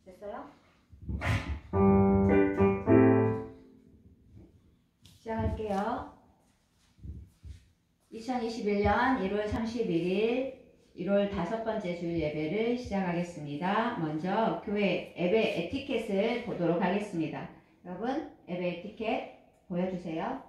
됐어요? 시작할게요. 2021년 1월 31일 1월 5번째 주일 예배를 시작하겠습니다. 먼저 교회 예배 에티켓을 보도록 하겠습니다. 여러분 예배 에티켓 보여주세요.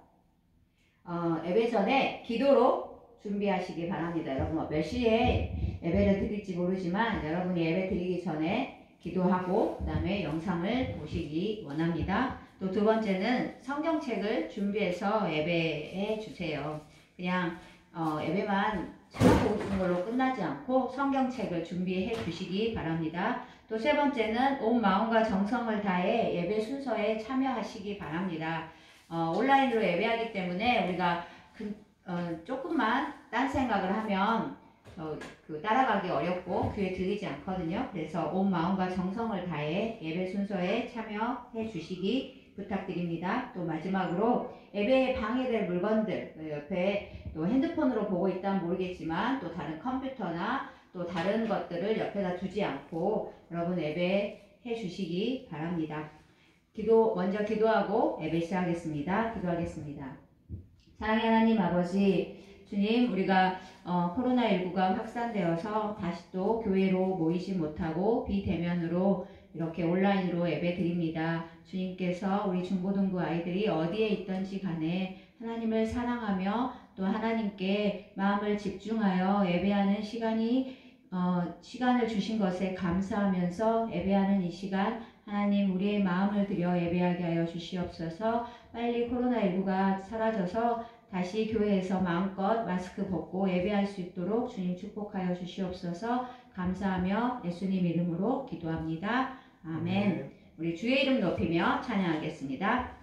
예배 전에 기도로 준비하시기 바랍니다. 여러분 몇 시에 예배를 드릴지 모르지만 여러분이 예배 드리기 전에 기도하고 그 다음에 영상을 보시기 원합니다. 또 두 번째는 성경책을 준비해서 예배해 주세요. 그냥 예배만 참고 오는 걸로 끝나지 않고 성경책을 준비해 주시기 바랍니다. 또 세 번째는 온 마음과 정성을 다해 예배 순서에 참여하시기 바랍니다. 온라인으로 예배하기 때문에 우리가 조금만 딴 생각을 하면 따라가기 어렵고 귀에 들리지 않거든요. 그래서 온 마음과 정성을 다해 예배 순서에 참여해 주시기 부탁드립니다. 또 마지막으로 예배에 방해될 물건들, 옆에 또 핸드폰으로 보고 있다면 모르겠지만 또 다른 컴퓨터나 또 다른 것들을 옆에다 두지 않고 여러분 예배해 주시기 바랍니다. 먼저 기도하고 예배 시작하겠습니다. 기도하겠습니다. 사랑의 하나님 아버지, 주님, 우리가 코로나19가 확산되어서 다시 또 교회로 모이지 못하고 비대면으로 이렇게 온라인으로 예배 드립니다. 주님께서 우리 중고등부 아이들이 어디에 있든지 간에 하나님을 사랑하며 또 하나님께 마음을 집중하여 예배하는 시간을 주신 것에 감사하면서 예배하는 이 시간 하나님 우리의 마음을 들여 예배하게 하여 주시옵소서. 빨리 코로나19가 사라져서 다시 교회에서 마음껏 마스크 벗고 예배할 수 있도록 주님 축복하여 주시옵소서. 감사하며 예수님 이름으로 기도합니다. 아멘. 우리 주의 이름 높이며 찬양하겠습니다.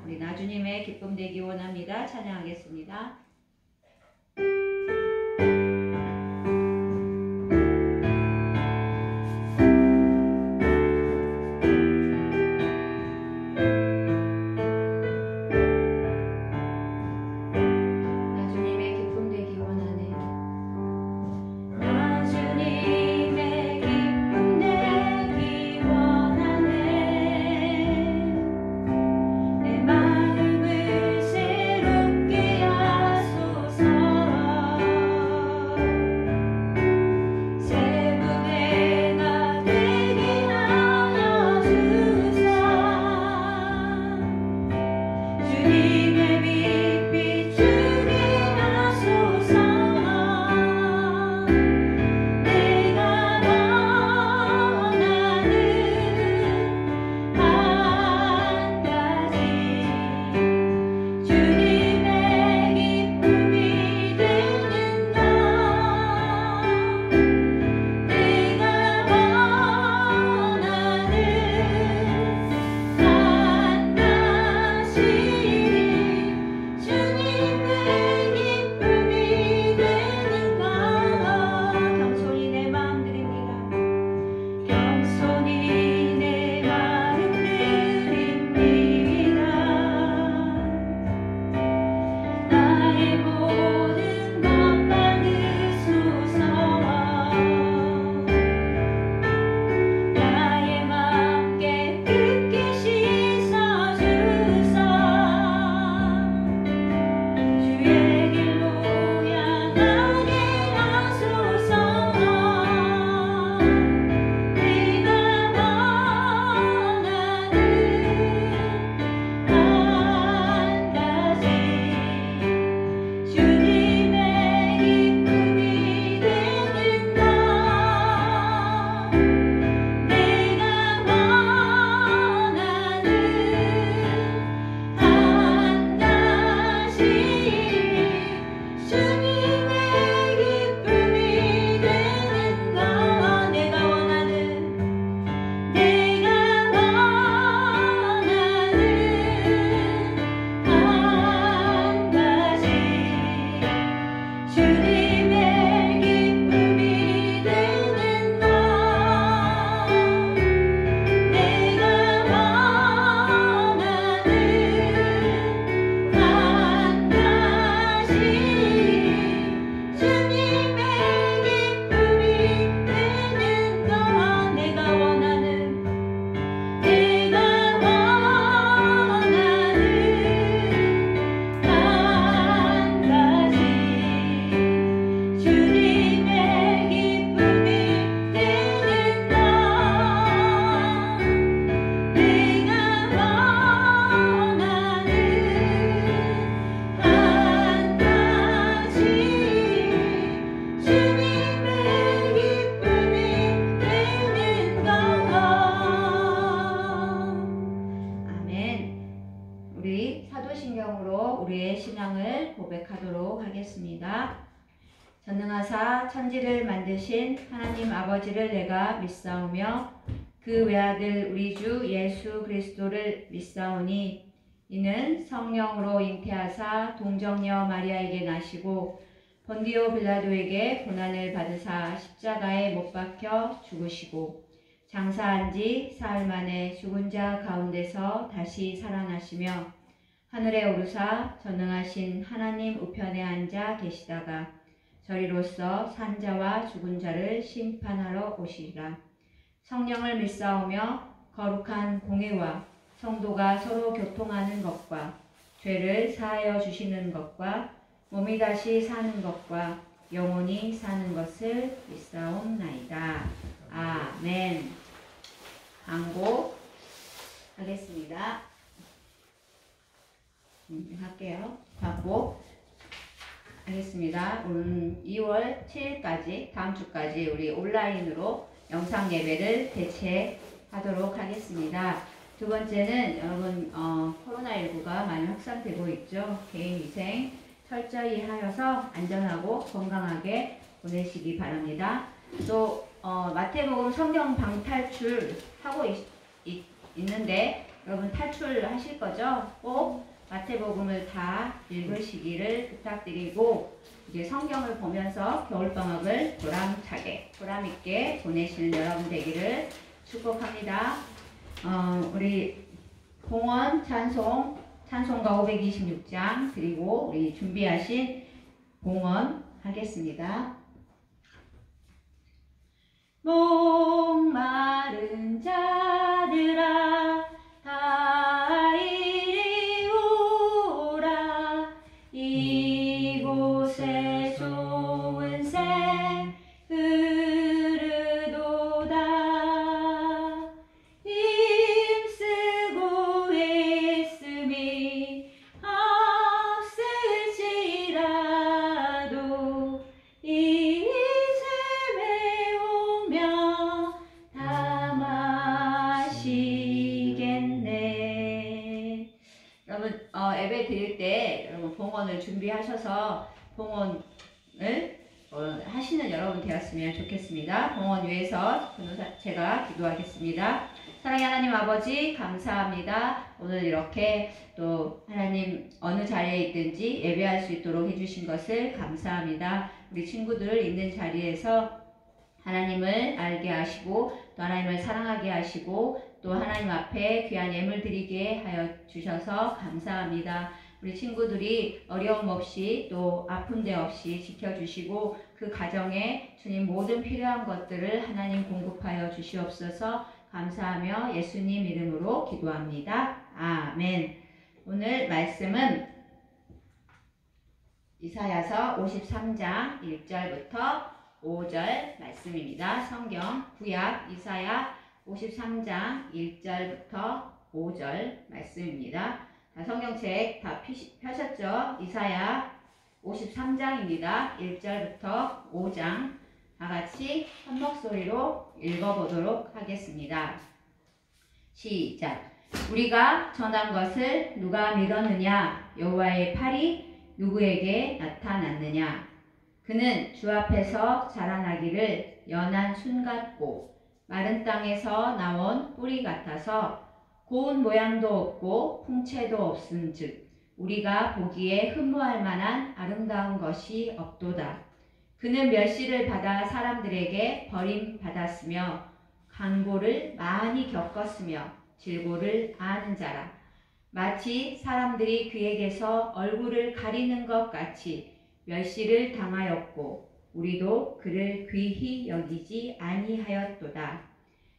우리 나주님의 기쁨 되기 원합니다. 찬양하겠습니다. 마음을 새롭게 하소서. 우리의 신앙을 고백하도록 하겠습니다. 전능하사 천지를 만드신 하나님 아버지를 내가 믿사오며 그 외아들 우리 주 예수 그리스도를 믿사오니 이는 성령으로 잉태하사 동정녀 마리아에게 나시고 본디오 빌라도에게 고난을 받으사 십자가에 못 박혀 죽으시고 장사한 지 사흘 만에 죽은 자 가운데서 다시 살아나시며 하늘에 오르사 전능하신 하나님 우편에 앉아 계시다가 저리로서 산자와 죽은 자를 심판하러 오시리라. 성령을 믿사오며 거룩한 공회와 성도가 서로 교통하는 것과 죄를 사하여 주시는 것과 몸이 다시 사는 것과 영원히 사는 것을 믿사옵나이다. 아멘. 광고 하겠습니다. 할게요. 광고 하겠습니다. 오늘 2월 7일까지 다음 주까지 우리 온라인으로 영상 예배를 개최하도록 하겠습니다. 두 번째는 여러분 코로나19가 많이 확산되고 있죠. 개인위생 철저히 하여서 안전하고 건강하게 보내시기 바랍니다. 또 마태복음 성경 방탈출 하고 있는데 여러분 탈출하실 거죠? 꼭 마태복음을 다 읽으시기를 부탁드리고 이제 성경을 보면서 겨울방학을 보람있게 보내시는 여러분 되기를 축복합니다. 우리 봉헌 찬송가 526장 그리고 우리 준비하신 봉헌 하겠습니다. 목마른 자들아 다 이리 오라 이곳에 좋은 새 흐르도다 힘쓰고 있음이 없을지라도 이 샘에 오며 다 마시겠네. 여러분 예배 드릴 때 여러분 봉헌을 준비하셔서 봉헌을 하시는 여러분 되었으면 좋겠습니다. 봉헌 위해서 제가 기도하겠습니다. 사랑의 하나님 아버지 감사합니다. 오늘 이렇게 또 하나님 어느 자리에 있든지 예배할 수 있도록 해주신 것을 감사합니다. 우리 친구들 있는 자리에서 하나님을 알게 하시고 또 하나님을 사랑하게 하시고 또 하나님 앞에 귀한 예물 드리게 하여 주셔서 감사합니다. 우리 친구들이 어려움 없이 또 아픈 데 없이 지켜주시고 그 가정에 주님 모든 필요한 것들을 하나님 공급하여 주시옵소서. 감사하며 예수님 이름으로 기도합니다. 아멘. 오늘 말씀은 이사야서 53장 1절부터 5절 말씀입니다. 성경 구약 이사야 53장 1절부터 5절 말씀입니다. 성경책 다 펴셨죠? 이사야 53장입니다. 1절부터 5장 다 같이 한 목소리로 읽어보도록 하겠습니다. 시작. 우리가 전한 것을 누가 믿었느냐? 여호와의 팔이 누구에게 나타났느냐? 그는 주 앞에서 자라나기를 연한 순 같고 마른 땅에서 나온 뿌리 같아서 고운 모양도 없고 풍채도 없은즉 우리가 보기에 흠모할 만한 아름다운 것이 없도다. 그는 멸시를 받아 사람들에게 버림받았으며 간고를 많이 겪었으며 질고를 아는 자라. 마치 사람들이 그에게서 얼굴을 가리는 것 같이 멸시를 당하였고 우리도 그를 귀히 여기지 아니하였도다.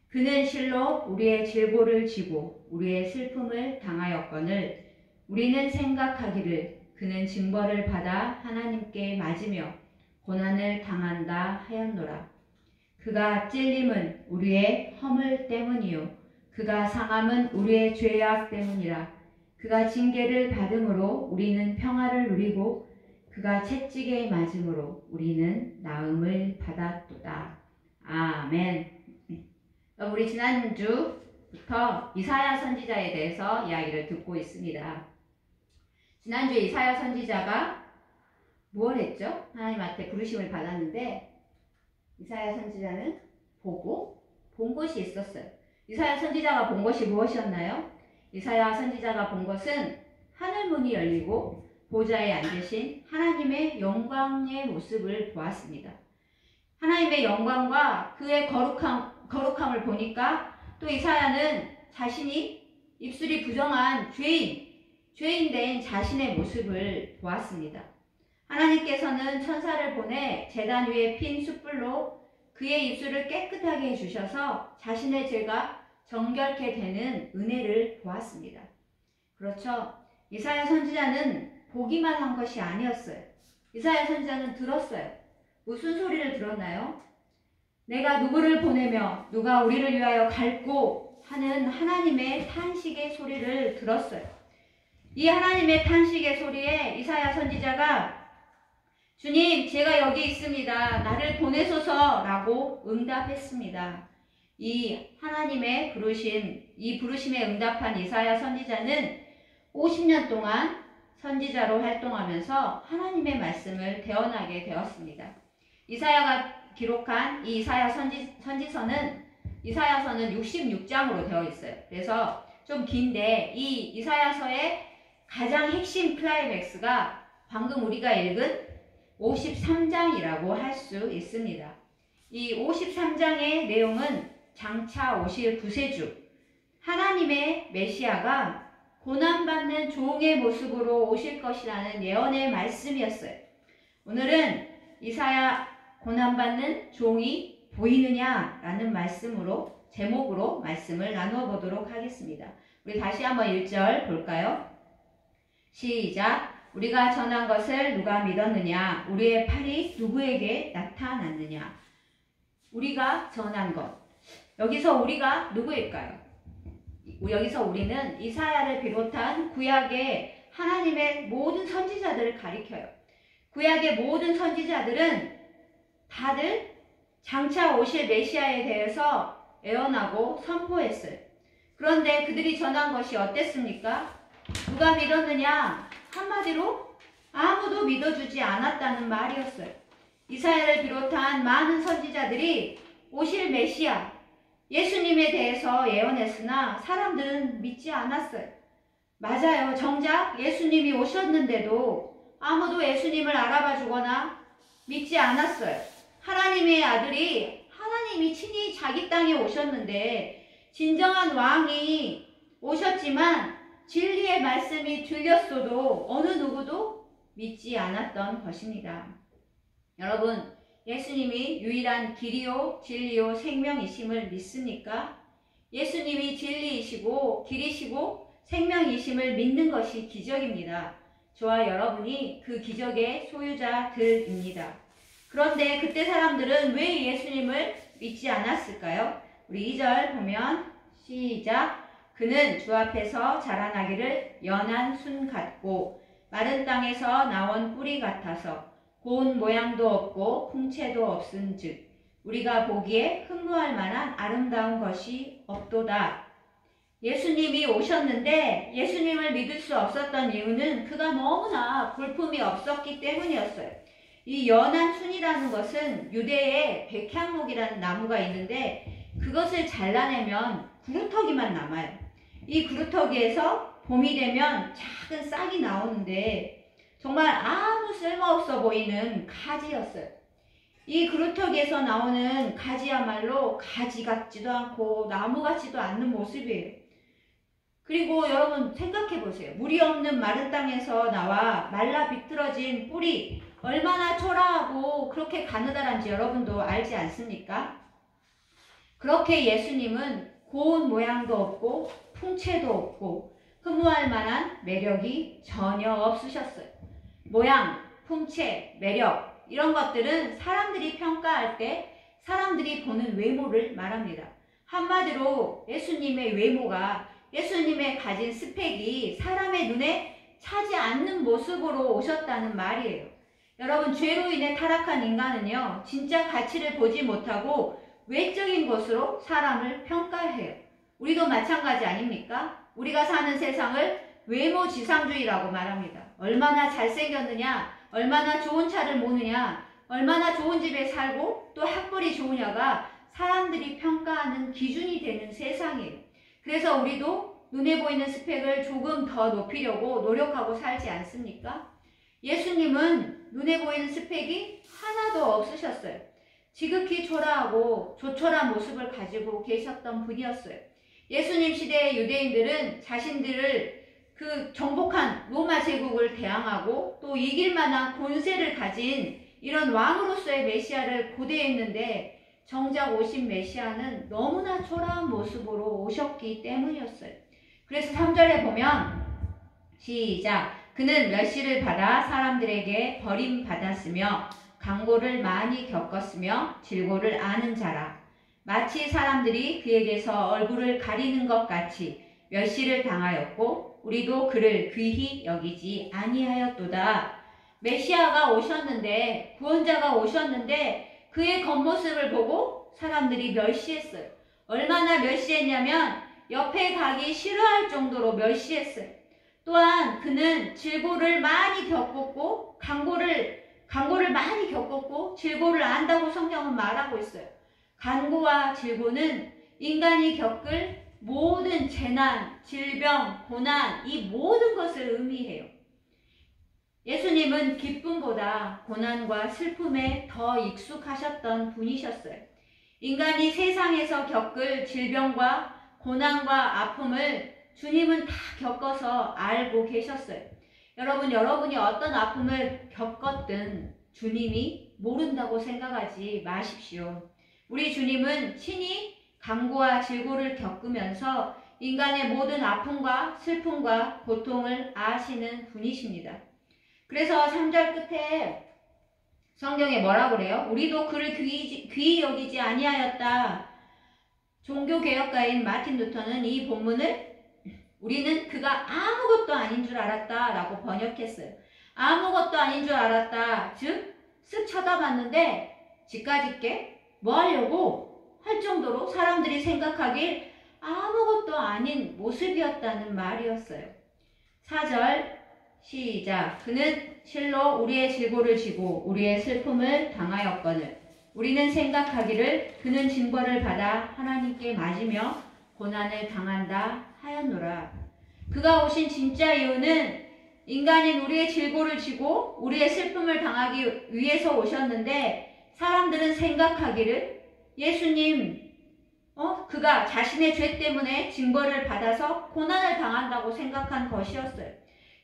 그는 실로 우리의 질고를 지고 우리의 슬픔을 당하였거늘 우리는 생각하기를 그는 징벌을 받아 하나님께 맞으며 고난을 당한다 하였노라. 그가 찔림은 우리의 허물 때문이요 그가 상함은 우리의 죄악 때문이라. 그가 징계를 받음으로 우리는 평화를 누리고 그가 채찍에 맞음으로 우리는 나음을 받았도다. 아멘. 우리 지난주부터 이사야 선지자에 대해서 이야기를 듣고 있습니다. 지난주에 이사야 선지자가 뭘 했죠? 하나님한테 부르심을 받았는데 이사야 선지자는 보고 본 것이 있었어요. 이사야 선지자가 본 것이 무엇이었나요? 이사야 선지자가 본 것은 하늘 문이 열리고 보좌에 앉으신 하나님의 영광의 모습을 보았습니다. 하나님의 영광과 그의 거룩함을 보니까 또 이사야는 자신이 입술이 부정한 죄인 된 자신의 모습을 보았습니다. 하나님께서는 천사를 보내 제단 위에 핀 숯불로 그의 입술을 깨끗하게 해주셔서 자신의 죄가 정결케 되는 은혜를 보았습니다. 그렇죠. 이사야 선지자는 보기만 한 것이 아니었어요. 이사야 선지자는 들었어요. 무슨 소리를 들었나요? 내가 누구를 보내며 누가 우리를 위하여 갈고 하는 하나님의 탄식의 소리를 들었어요. 이 하나님의 탄식의 소리에 이사야 선지자가 주님, 제가 여기 있습니다. 나를 보내소서 라고 응답했습니다. 이 하나님의 부르심에 응답한 이사야 선지자는 50년 동안 선지자로 활동하면서 하나님의 말씀을 대언하게 되었습니다. 이사야가 기록한 이 선지서는 66장으로 되어 있어요. 그래서 좀 긴데 이 이사야서의 가장 핵심 클라이맥스가 방금 우리가 읽은 53장이라고 할 수 있습니다. 이 53장의 내용은 장차 오실 구세주 하나님의 메시아가 고난받는 종의 모습으로 오실 것이라는 예언의 말씀이었어요. 오늘은 이사야 고난받는 종이 보이느냐라는 제목으로 말씀을 나누어 보도록 하겠습니다. 우리 다시 한번 1절 볼까요? 시작. 우리가 전한 것을 누가 믿었느냐? 우리의 팔이 누구에게 나타났느냐? 우리가 전한 것. 여기서 우리가 누구일까요? 여기서 우리는 이사야를 비롯한 구약의 하나님의 모든 선지자들을 가리켜요. 구약의 모든 선지자들은 다들 장차 오실 메시아에 대해서 예언하고 선포했어요. 그런데 그들이 전한 것이 어땠습니까? 누가 믿었느냐? 한마디로 아무도 믿어주지 않았다는 말이었어요. 이사야를 비롯한 많은 선지자들이 오실 메시아, 예수님에 대해서 예언했으나 사람들은 믿지 않았어요. 맞아요. 정작 예수님이 오셨는데도 아무도 예수님을 알아봐 주거나 믿지 않았어요. 하나님의 아들이 하나님이 친히 자기 땅에 오셨는데 진정한 왕이 오셨지만 진리의 말씀이 들렸어도 어느 누구도 믿지 않았던 것입니다. 여러분, 예수님이 유일한 길이요 진리요 생명이심을 믿습니까? 예수님이 진리이시고 길이시고 생명이심을 믿는 것이 기적입니다. 저와 여러분이 그 기적의 소유자들입니다. 그런데 그때 사람들은 왜 예수님을 믿지 않았을까요? 우리 2절 보면 시작. 그는 주 앞에서 자라나기를 연한 순 같고 마른 땅에서 나온 뿌리 같아서 고운 모양도 없고 풍채도 없은즉 우리가 보기에 흠모할 만한 아름다운 것이 없도다. 예수님이 오셨는데 예수님을 믿을 수 없었던 이유는 그가 너무나 볼품이 없었기 때문이었어요. 이 연한 순이라는 것은 유대에 백향목이라는 나무가 있는데 그것을 잘라내면 구루터기만 남아요. 이 구루터기에서 봄이 되면 작은 싹이 나오는데 정말 아무 쓸모없어 보이는 가지였어요. 이 구루터기에서 나오는 가지야말로 가지 같지도 않고 나무 같지도 않는 모습이에요. 그리고 여러분 생각해 보세요. 물이 없는 마른 땅에서 나와 말라 비틀어진 뿌리 얼마나 초라하고 그렇게 가느다란지 여러분도 알지 않습니까? 그렇게 예수님은 고운 모양도 없고 풍채도 없고 흠모할 만한 매력이 전혀 없으셨어요. 모양, 풍채, 매력 이런 것들은 사람들이 평가할 때 사람들이 보는 외모를 말합니다. 한마디로 예수님의 외모가 예수님의 가진 스펙이 사람의 눈에 차지 않는 모습으로 오셨다는 말이에요. 여러분 죄로 인해 타락한 인간은요 진짜 가치를 보지 못하고 외적인 것으로 사람을 평가해요. 우리도 마찬가지 아닙니까? 우리가 사는 세상을 외모지상주의라고 말합니다. 얼마나 잘생겼느냐, 얼마나 좋은 차를 모느냐, 얼마나 좋은 집에 살고 또 학벌이 좋으냐가 사람들이 평가하는 기준이 되는 세상이에요. 그래서 우리도 눈에 보이는 스펙을 조금 더 높이려고 노력하고 살지 않습니까? 예수님은 눈에 보이는 스펙이 하나도 없으셨어요. 지극히 초라하고 조촐한 모습을 가지고 계셨던 분이었어요. 예수님 시대의 유대인들은 자신들을 그 정복한 로마 제국을 대항하고 또 이길 만한 권세를 가진 이런 왕으로서의 메시아를 고대했는데 정작 오신 메시아는 너무나 초라한 모습으로 오셨기 때문이었어요. 그래서 3절에 보면 시작. 그는 멸시를 받아 사람들에게 버림받았으며 강고를 많이 겪었으며 질고를 아는 자라. 마치 사람들이 그에게서 얼굴을 가리는 것 같이 멸시를 당하였고 우리도 그를 귀히 여기지 아니하였도다. 메시아가 오셨는데, 구원자가 오셨는데 그의 겉모습을 보고 사람들이 멸시했어요. 얼마나 멸시했냐면 옆에 가기 싫어할 정도로 멸시했어요. 또한 그는 질고를 많이 겪었고 간고를 많이 겪었고 질고를 안다고 성경은 말하고 있어요. 간고와 질고는 인간이 겪을 모든 재난, 질병, 고난, 이 모든 것을 의미해요. 예수님은 기쁨보다 고난과 슬픔에 더 익숙하셨던 분이셨어요. 인간이 세상에서 겪을 질병과 고난과 아픔을 주님은 다 겪어서 알고 계셨어요. 여러분이 어떤 아픔을 겪었든 주님이 모른다고 생각하지 마십시오. 우리 주님은 친히 간고와 질고를 겪으면서 인간의 모든 아픔과 슬픔과 고통을 아시는 분이십니다. 그래서 3절 끝에 성경에 뭐라고 그래요? 우리도 그를 귀히 여기지 아니하였다. 종교개혁가인 마틴 루터는 이 본문을 우리는 그가 아무것도 아닌 줄 알았다 라고 번역했어요. 아무것도 아닌 줄 알았다. 즉 쓱 쳐다봤는데 지까짓게 뭐 하려고 할 정도로 사람들이 생각하길 아무것도 아닌 모습이었다는 말이었어요. 4절 시작. 그는 실로 우리의 질고를 지고 우리의 슬픔을 당하였거늘 우리는 생각하기를 그는 징벌을 받아 하나님께 맞으며 고난을 당한다 하였노라. 그가 오신 진짜 이유는 인간인 우리의 질고를 지고 우리의 슬픔을 당하기 위해서 오셨는데 사람들은 생각하기를 예수님 그가 자신의 죄 때문에 징벌을 받아서 고난을 당한다고 생각한 것이었어요.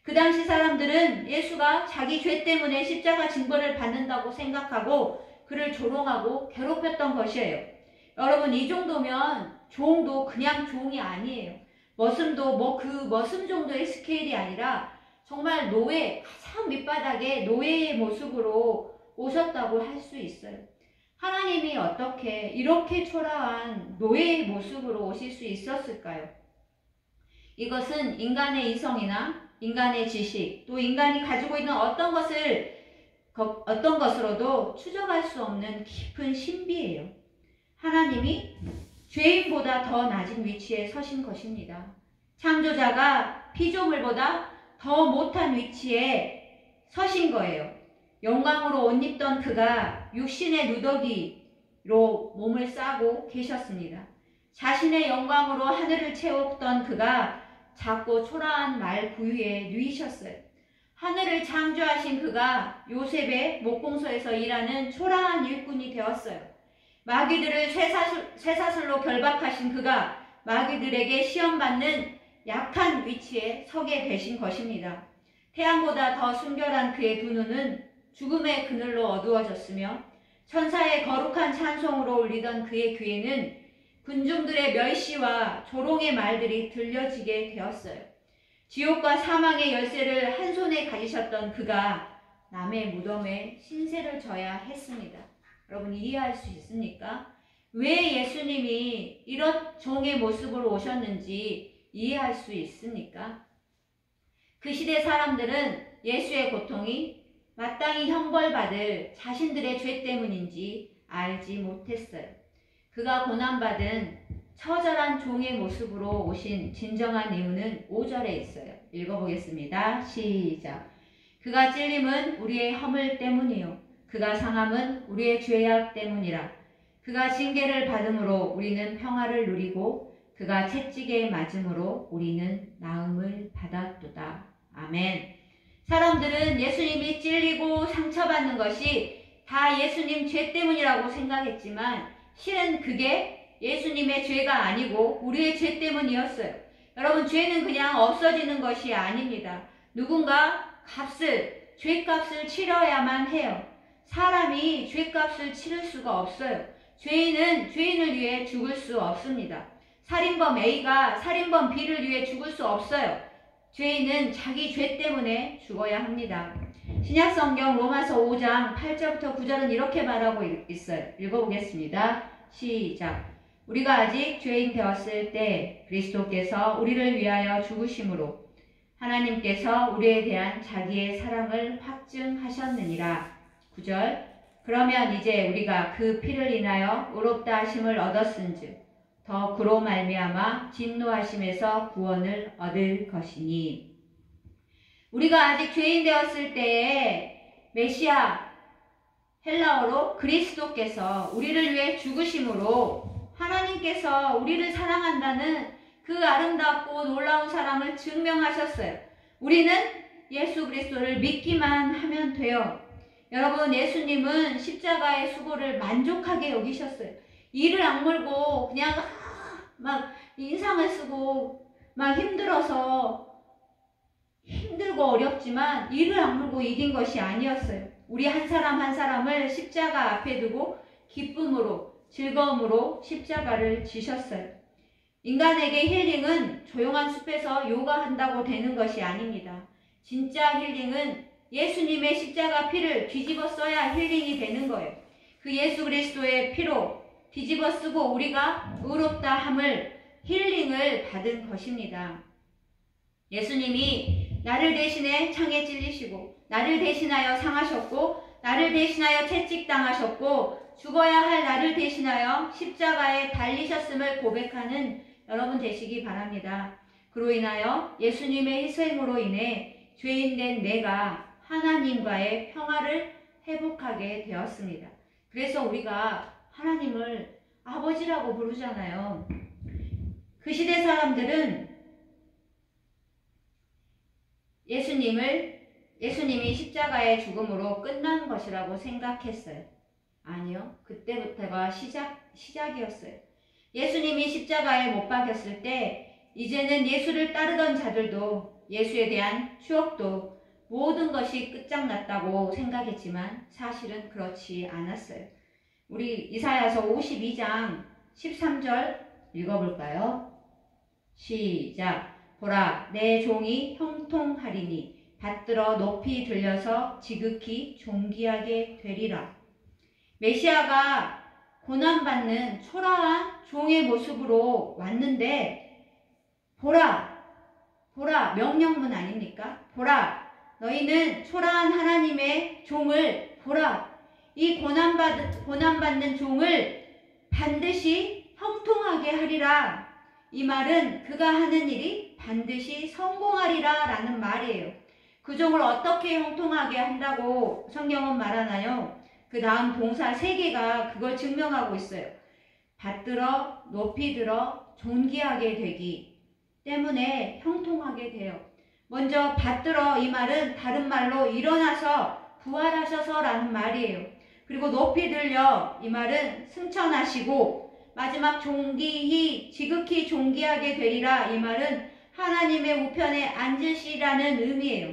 그 당시 사람들은 예수가 자기 죄 때문에 십자가 징벌을 받는다고 생각하고 그를 조롱하고 괴롭혔던 것이에요. 여러분, 이 정도면 종도 그냥 종이 아니에요. 머슴도 그 머슴 정도의 스케일이 아니라 정말 노예, 가장 밑바닥의 노예의 모습으로 오셨다고 할 수 있어요. 하나님이 어떻게 이렇게 초라한 노예의 모습으로 오실 수 있었을까요? 이것은 인간의 이성이나 인간의 지식, 또 인간이 가지고 있는 어떤 것으로도 추적할 수 없는 깊은 신비예요. 하나님이 죄인보다 더 낮은 위치에 서신 것입니다. 창조자가 피조물보다 더 못한 위치에 서신 거예요. 영광으로 옷 입던 그가 육신의 누더기로 몸을 싸고 계셨습니다. 자신의 영광으로 하늘을 채웠던 그가 작고 초라한 말 구유에 누이셨어요. 하늘을 창조하신 그가 요셉의 목공소에서 일하는 초라한 일꾼이 되었어요. 마귀들을 쇠사슬로 결박하신 그가 마귀들에게 시험받는 약한 위치에 서게 되신 것입니다. 태양보다 더 순결한 그의 두 눈은 죽음의 그늘로 어두워졌으며 천사의 거룩한 찬송으로 울리던 그의 귀에는 군중들의 멸시와 조롱의 말들이 들려지게 되었어요. 지옥과 사망의 열쇠를 한 손에 가지셨던 그가 남의 무덤에 신세를 져야 했습니다. 여러분, 이해할 수 있습니까? 왜 예수님이 이런 종의 모습으로 오셨는지 이해할 수 있습니까? 그 시대 사람들은 예수의 고통이 마땅히 형벌받을 자신들의 죄 때문인지 알지 못했어요. 그가 고난받은 처절한 종의 모습으로 오신 진정한 이유는 5절에 있어요. 읽어보겠습니다. 시작. 그가 찔림은 우리의 허물 때문이요 그가 상함은 우리의 죄악 때문이라. 그가 징계를 받음으로 우리는 평화를 누리고 그가 채찍에 맞음으로 우리는 나음을 받았도다. 아멘. 사람들은 예수님이 찔리고 상처받는 것이 다 예수님 죄 때문이라고 생각했지만 실은 그게 예수님의 죄가 아니고 우리의 죄 때문이었어요. 여러분, 죄는 그냥 없어지는 것이 아닙니다. 누군가 죄값을 치러야만 해요. 사람이 죄값을 치를 수가 없어요. 죄인은 죄인을 위해 죽을 수 없습니다. 살인범 A가 살인범 B를 위해 죽을 수 없어요. 죄인은 자기 죄 때문에 죽어야 합니다. 신약성경 로마서 5장 8절부터 9절은 이렇게 말하고 있어요. 읽어보겠습니다. 시작. 우리가 아직 죄인 되었을 때 그리스도께서 우리를 위하여 죽으심으로 하나님께서 우리에 대한 자기의 사랑을 확증하셨느니라. 9절. 그러면 이제 우리가 그 피를 인하여 의롭다 하심을 얻었은즉 더 그로 말미암아 진노하심에서 구원을 얻을 것이니. 우리가 아직 죄인 되었을 때에 메시아, 헬라어로 그리스도께서 우리를 위해 죽으심으로 하나님께서 우리를 사랑한다는 그 아름답고 놀라운 사랑을 증명하셨어요. 우리는 예수 그리스도를 믿기만 하면 돼요. 여러분, 예수님은 십자가의 수고를 만족하게 여기셨어요. 이를 악물고 그냥 막 인상을 쓰고 막 힘들고 어렵지만 이를 악물고 이긴 것이 아니었어요. 우리 한 사람 한 사람을 십자가 앞에 두고 기쁨으로 즐거움으로 십자가를 지셨어요. 인간에게 힐링은 조용한 숲에서 요가한다고 되는 것이 아닙니다. 진짜 힐링은 예수님의 십자가 피를 뒤집어 써야 힐링이 되는 거예요. 그 예수 그리스도의 피로 뒤집어 쓰고 우리가 의롭다 함을 힐링을 받은 것입니다. 예수님이 나를 대신해 창에 찔리시고 나를 대신하여 상하셨고 나를 대신하여 채찍당하셨고 죽어야 할 나를 대신하여 십자가에 달리셨음을 고백하는 여러분 되시기 바랍니다. 그로 인하여 예수님의 희생으로 인해 죄인된 내가 하나님과의 평화를 회복하게 되었습니다. 그래서 우리가 하나님을 아버지라고 부르잖아요. 그 시대 사람들은 예수님이 십자가의 죽음으로 끝난 것이라고 생각했어요. 아니요. 그때부터가 시작이었어요. 예수님이 십자가에 못 박혔을 때 이제는 예수를 따르던 자들도 예수에 대한 추억도 모든 것이 끝장났다고 생각했지만 사실은 그렇지 않았어요. 우리 이사야서 52장 13절 읽어볼까요? 시작. 보라, 내 종이 형통하리니 받들어 높이 들려서 지극히 존귀하게 되리라. 메시아가 고난받는 초라한 종의 모습으로 왔는데 보라, 명령문 아닙니까? 보라, 너희는 초라한 하나님의 종을 보라. 이 고난받는 종을 반드시 형통하게 하리라. 이 말은 그가 하는 일이 반드시 성공하리라 라는 말이에요. 그 종을 어떻게 형통하게 한다고 성경은 말하나요? 그 다음 동사 3개가 그걸 증명하고 있어요. 받들어, 높이 들어, 존귀하게 되기 때문에 형통하게 돼요. 먼저 받들어, 이 말은 다른 말로 일어나서 부활하셔서 라는 말이에요. 그리고 높이 들려, 이 말은 승천하시고, 마지막 존귀히 지극히 존귀하게 되리라, 이 말은 하나님의 우편에 앉으시라는 의미예요.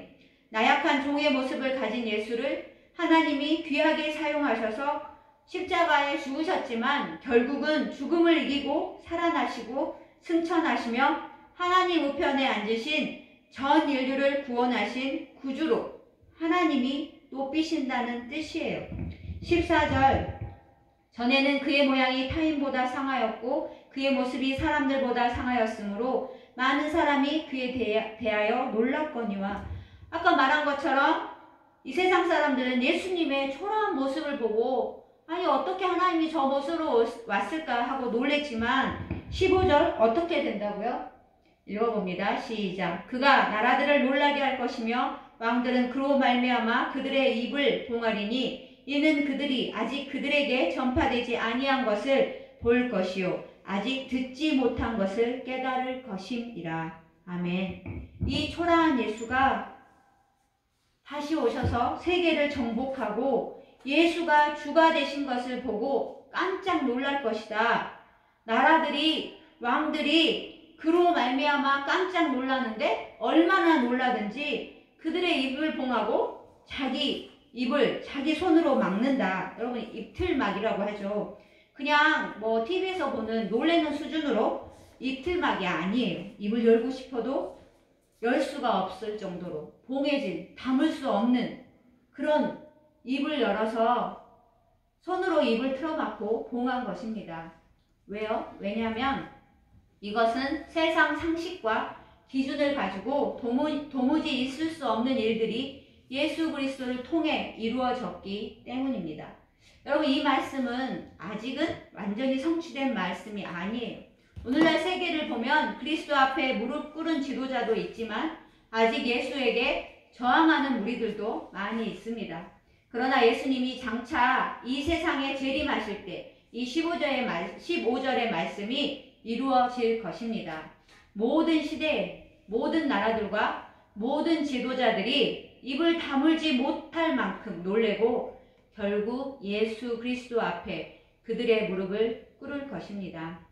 나약한 종의 모습을 가진 예수를 하나님이 귀하게 사용하셔서 십자가에 죽으셨지만 결국은 죽음을 이기고 살아나시고 승천하시며 하나님 우편에 앉으신 전 인류를 구원하신 구주로 하나님이 높이신다는 뜻이에요. 14절. 전에는 그의 모양이 타인보다 상하였고 그의 모습이 사람들보다 상하였으므로 많은 사람이 그에 대하여 놀랐거니와. 아까 말한 것처럼 이 세상 사람들은 예수님의 초라한 모습을 보고 아니 어떻게 하나님이 저 모습으로 왔을까 하고 놀랬지만 15절 어떻게 된다고요? 읽어봅니다. 시작. 그가 나라들을 놀라게 할 것이며 왕들은 그로 말미암아 그들의 입을 봉하리니 이는 그들이 아직 그들에게 전파되지 아니한 것을 볼 것이요 아직 듣지 못한 것을 깨달을 것임이라. 아멘. 이 초라한 예수가 다시 오셔서 세계를 정복하고 예수가 주가 되신 것을 보고 깜짝 놀랄 것이다. 나라들이 왕들이 그로 말미암아 깜짝 놀라는데 얼마나 놀라든지 그들의 입을 봉하고 자기 입을 자기 손으로 막는다. 여러분 입틀막이라고 하죠. 그냥 뭐 TV에서 보는 놀래는 수준으로 입틀막이 아니에요. 입을 열고 싶어도 열 수가 없을 정도로 봉해진 담을 수 없는 그런 입을 열어서 손으로 입을 틀어막고 봉한 것입니다. 왜요? 왜냐하면 이것은 세상 상식과 기준을 가지고 도무지 있을 수 없는 일들이 예수 그리스도를 통해 이루어졌기 때문입니다. 여러분 이 말씀은 아직은 완전히 성취된 말씀이 아니에요. 오늘날 세계를 보면 그리스도 앞에 무릎 꿇은 지도자도 있지만 아직 예수에게 저항하는 무리들도 많이 있습니다. 그러나 예수님이 장차 이 세상에 재림하실 때 이 15절의 말씀이 이루어질 것입니다. 모든 시대, 모든 나라들과 모든 지도자들이 입을 다물지 못할 만큼 놀래고 결국 예수 그리스도 앞에 그들의 무릎을 꿇을 것입니다.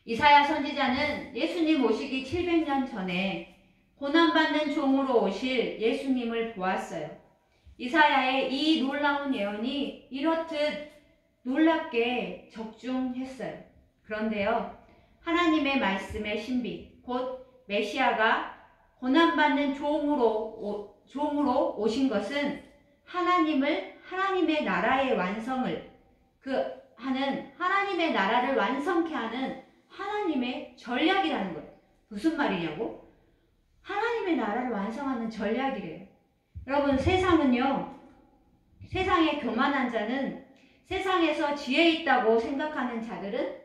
이사야 선지자는 예수님 오시기 700년 전에 고난받는 종으로 오실 예수님을 보았어요. 이사야의 이 놀라운 예언이 이렇듯 놀랍게 적중했어요. 그런데요, 하나님의 말씀의 신비, 곧 메시아가 고난받는 종으로 오신 것은 하나님의 나라의 완성을 하는 하나님의 나라를 완성케 하는 하나님의 전략이라는 거예요. 무슨 말이냐고? 하나님의 나라를 완성하는 전략이래요. 여러분 세상은요, 세상에 교만한 자는 세상에서 지혜 있다고 생각하는 자들은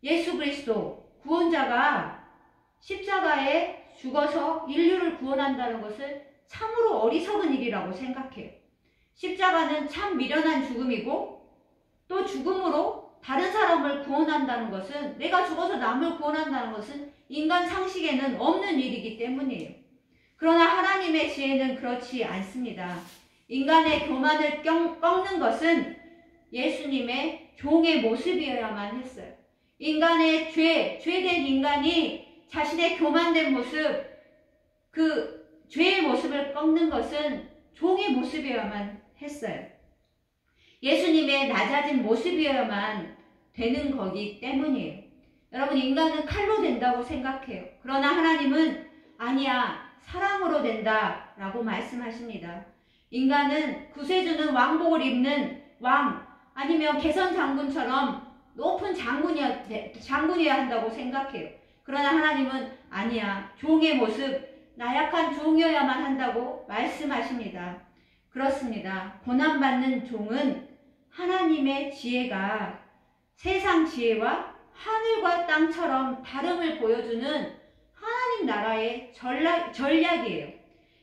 예수 그리스도 구원자가 십자가에 죽어서 인류를 구원한다는 것을 참으로 어리석은 일이라고 생각해요. 십자가는 참 미련한 죽음이고 또 죽음으로 다른 사람을 구원한다는 것은 내가 죽어서 남을 구원한다는 것은 인간 상식에는 없는 일이기 때문이에요. 그러나 하나님의 지혜는 그렇지 않습니다. 인간의 교만을 꺾는 것은 예수님의 종의 모습이어야만 했어요. 인간의 죄된 인간이 자신의 교만된 모습, 그 죄의 모습을 꺾는 것은 종의 모습이어야만 했어요. 예수님의 낮아진 모습이어야만 되는 거기 때문이에요. 여러분 인간은 칼로 된다고 생각해요. 그러나 하나님은 아니야, 사랑으로 된다 라고 말씀하십니다. 인간은 구세주는 왕복을 입는 왕 아니면 개선 장군처럼 높은 장군이어야 한다고 생각해요. 그러나 하나님은 아니야, 종의 모습, 나약한 종이어야만 한다고 말씀하십니다. 그렇습니다. 고난받는 종은 하나님의 지혜가 세상 지혜와 하늘과 땅처럼 다름을 보여주는 하나님 나라의 전략이에요.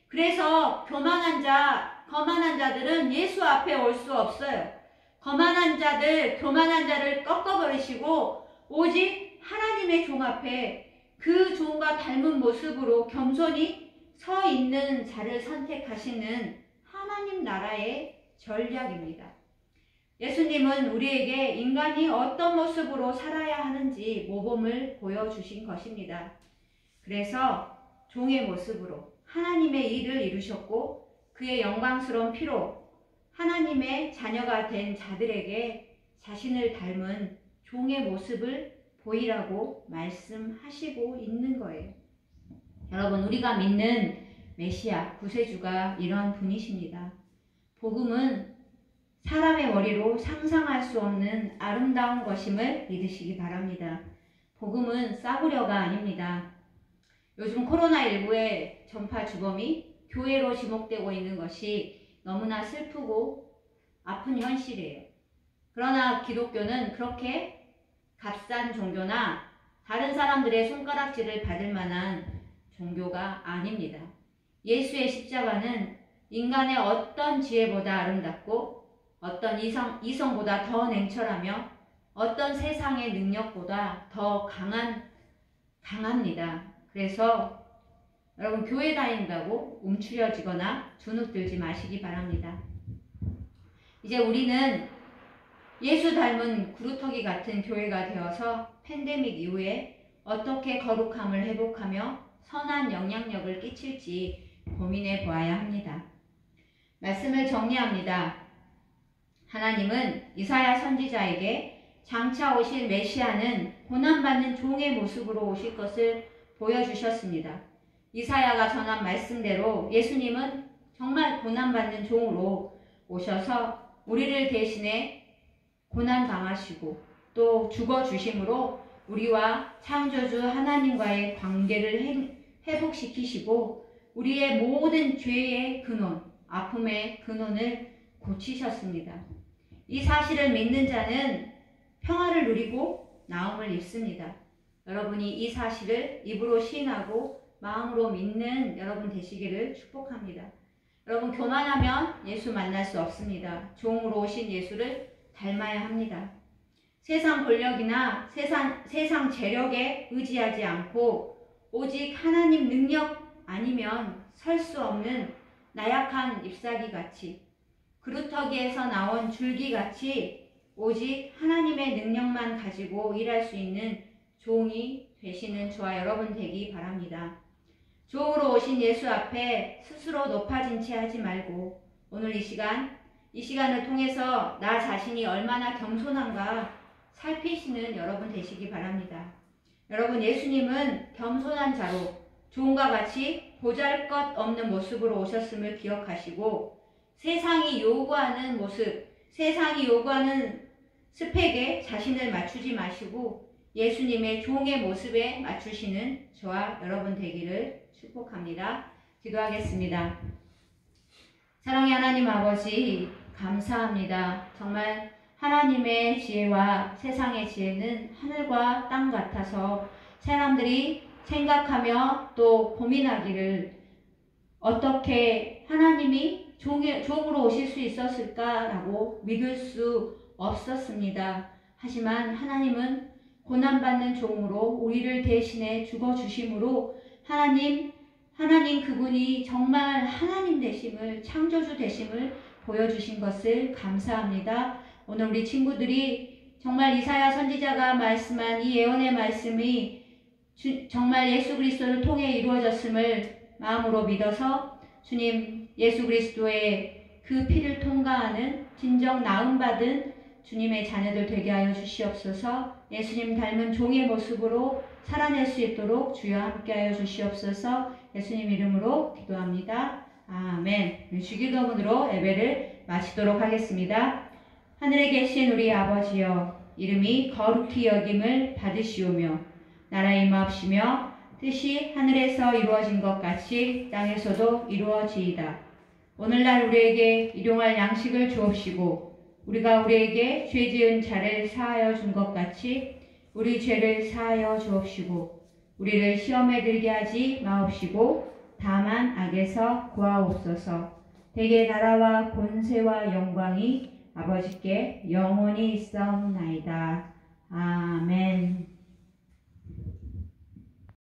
그래서 거만한 자들은 예수 앞에 올 수 없어요. 교만한 자를 꺾어버리시고 오직 하나님의 종 앞에 그 종과 닮은 모습으로 겸손히 서 있는 자를 선택하시는 하나님 나라의 전략입니다. 예수님은 우리에게 인간이 어떤 모습으로 살아야 하는지 모범을 보여주신 것입니다. 그래서 종의 모습으로 하나님의 일을 이루셨고 그의 영광스러운 피로 하나님의 자녀가 된 자들에게 자신을 닮은 종의 모습을 보이라고 말씀하시고 있는 거예요. 여러분 우리가 믿는 메시아, 구세주가 이런 분이십니다. 복음은 사람의 머리로 상상할 수 없는 아름다운 것임을 믿으시기 바랍니다. 복음은 싸구려가 아닙니다. 요즘 코로나19의 전파 주범이 교회로 지목되고 있는 것이 너무나 슬프고 아픈 현실이에요. 그러나 기독교는 그렇게 값싼 종교나 다른 사람들의 손가락질을 받을 만한 종교가 아닙니다. 예수의 십자가는 인간의 어떤 지혜보다 아름답고 어떤 이성보다 더 냉철하며 어떤 세상의 능력보다 더 강합니다. 그래서 여러분 교회 다닌다고 움츠려지거나 주눅들지 마시기 바랍니다. 이제 우리는 예수 닮은 구루터기 같은 교회가 되어서 팬데믹 이후에 어떻게 거룩함을 회복하며 선한 영향력을 끼칠지 고민해 보아야 합니다. 말씀을 정리합니다. 하나님은 이사야 선지자에게 장차 오실 메시아는 고난받는 종의 모습으로 오실 것을 보여주셨습니다. 이사야가 전한 말씀대로 예수님은 정말 고난받는 종으로 오셔서 우리를 대신해 고난 당하시고 또 죽어주심으로 우리와 창조주 하나님과의 관계를 회복시키시고 우리의 모든 죄의 근원, 아픔의 근원을 고치셨습니다. 이 사실을 믿는 자는 평화를 누리고 나음을 입습니다. 여러분이 이 사실을 입으로 시인하고 마음으로 믿는 여러분 되시기를 축복합니다. 여러분 교만하면 예수 만날 수 없습니다. 종으로 오신 예수를 닮아야 합니다. 세상 권력이나 세상 재력에 의지하지 않고 오직 하나님 능력 아니면 설 수 없는 나약한 잎사귀 같이 그루터기에서 나온 줄기 같이 오직 하나님의 능력만 가지고 일할 수 있는 종이 되시는 저와 여러분 되기 바랍니다. 종으로 오신 예수 앞에 스스로 높아진 채 하지 말고 오늘 이 시간을 통해서 나 자신이 얼마나 겸손한가 살피시는 여러분 되시기 바랍니다. 여러분 예수님은 겸손한 자로 종과 같이 보잘것없는 모습으로 오셨음을 기억하시고 세상이 요구하는 모습, 세상이 요구하는 스펙에 자신을 맞추지 마시고 예수님의 종의 모습에 맞추시는 저와 여러분 되기를 축복합니다. 기도하겠습니다. 사랑의 하나님 아버지 감사합니다. 정말 하나님의 지혜와 세상의 지혜는 하늘과 땅 같아서 사람들이 생각하며 또 고민하기를 어떻게 하나님이 종으로 오실 수 있었을까라고 믿을 수 없었습니다. 하지만 하나님은 고난받는 종으로 우리를 대신해 죽어주심으로 하나님 그분이 정말 하나님 되심을 창조주 되심을 보여주신 것을 감사합니다. 오늘 우리 친구들이 정말 이사야 선지자가 말씀한 이 예언의 말씀이 정말 예수 그리스도를 통해 이루어졌음을 마음으로 믿어서 주님 예수 그리스도의 그 피를 통과하는 진정 나음받은 주님의 자녀들 되게 하여 주시옵소서. 예수님 닮은 종의 모습으로 살아낼 수 있도록 주여 함께하여 주시옵소서. 예수님 이름으로 기도합니다. 아멘. 주기도문으로 예배를 마치도록 하겠습니다. 하늘에 계신 우리 아버지여, 이름이 거룩히 여김을 받으시오며 나라 임하옵시며 뜻이 하늘에서 이루어진 것 같이 땅에서도 이루어지이다. 오늘날 우리에게 일용할 양식을 주옵시고 우리가 우리에게 죄 지은 자를 사하여 준 것 같이 우리 죄를 사하여 주옵시고 우리를 시험에 들게 하지 마옵시고 다만 악에서 구하옵소서. 대개 나라와 권세와 영광이 아버지께 영원히 있사옵나이다. 아멘.